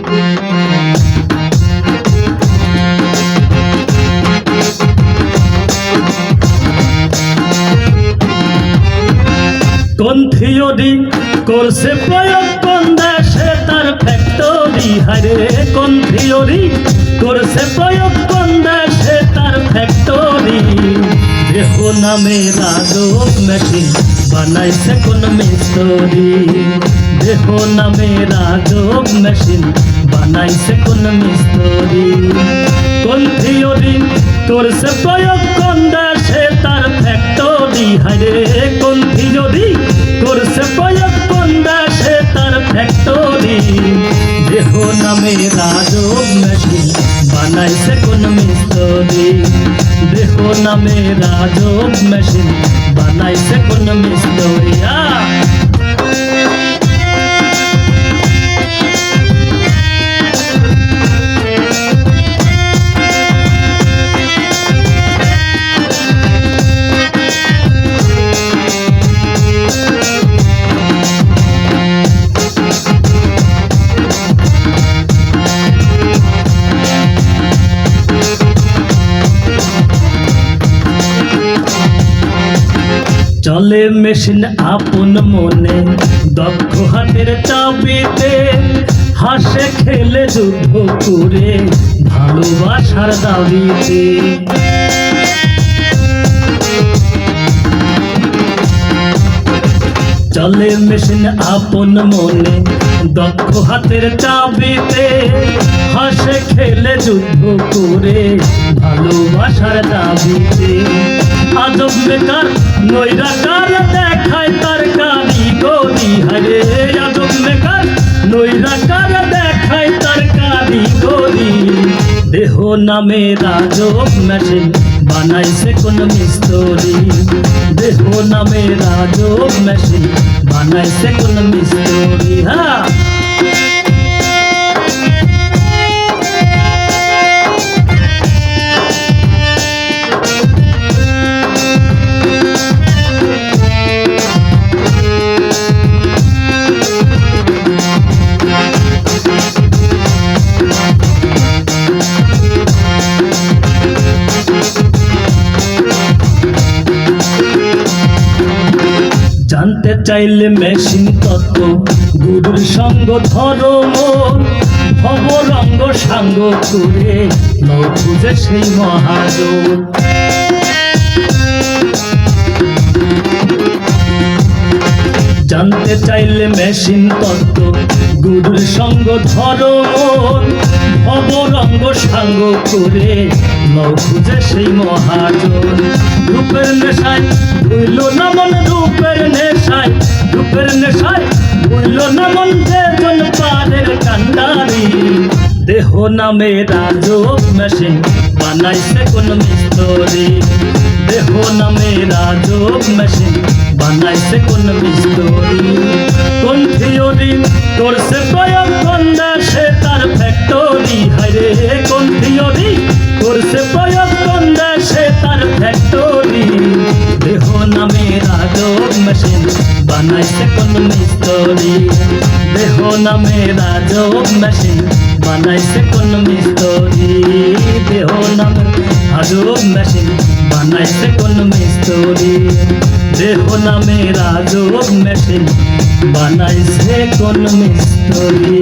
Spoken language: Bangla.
কোন থিওরি করছে প্রয়োগ কোন দেশে তার ফ্যাক্টরি, হারে কোন থিওরি করছে প্রয়োগ কোন দেশে তার ফ্যাক্টরি। দেহ নামে রাজক মেশিন বানাইছে কোন মিস্ত্রি, দেহ নামে রাজক মেশিন বানাইছে কোন মিস্ত্রি। কোন থিওরি করছে প্রয়োগ কোন দেশে তার ফ্যাক্টরি, হারে কোন থিওরি করছে প্রয়োগ কোন দেশে তার ফ্যাক্টরি। দেহ নামে রাজক মেশিন বানাইছে কোন মিস্ত্রি, দেহ নামে রাজক মেশিন বানাইছে কোন মিস্ত্রি। চলে মেশিন আপন মনে দক্ষ হাতের চাবিতে, হাসে খেলে যুদ্ধ করে ভালোবাসার দাবিতে। চলে মেশিন আপন মনে দক্ষ হাতের চাবিতে, হাসে খেলে যুদ্ধ করে ভালোবাসার দাবিতে। আজব বেকার নৈরাকার দেখায় তার কারিগরি, হারে আজব বেকার নৈরাকার দেখায় তার কারিগরি। দেহ নামে রাজক মেশিন বানাইছে কোন মিস্ত্রি, দেহ নামে রাজক মেশিন বানাইছে কোন মিস্ত্রি। হ্যাঁ জানতে চাইলে মেশিন তত্ত্ব গুরুর সঙ্গ ধর্ম, ভবরঙ্গ সাঙ্গ করে নৌ খুঁজে সেই মহাজন। জানতে চাইলে মেশিন তত্ত্ব গুরুর সঙ্গ ধর্ম, ভবরঙ্গ সাঙ্গ করে নৌ খুঁজে সেই মহাজন। রূপের নেশায় ভুইল না মন, রূপের নেশায়, রূপের নেশায় ভুইল না মন যেজন পারের কান্ডারি। দেহ নামে রাজক মেশিন বানাইছে কোন মিস্ত্রি, দেহ নামে রাজক মেশিন বানাইছে কোন মিস্ত্রি। কোন থিওরি করছে প্রয়োগ কোন দেশে তার ফ্যাক্টরি, হারে কোন থিওরি করছে প্রয়োগ কোন দেশে তার ফ্যাক্টরি। দেহ নামে রাজক মেশিন বানাইছে কোন মিস্ত্রি, দেহ নামে রাজক মেশিন বানাইছে কোন মিস্ত্রি। দেহ নামে রাজক মেশিন বানাইছে কোন মিস্ত্রি, দেহ নামে রাজক মেশিন বানাইছে কোন মিস্ত্রি।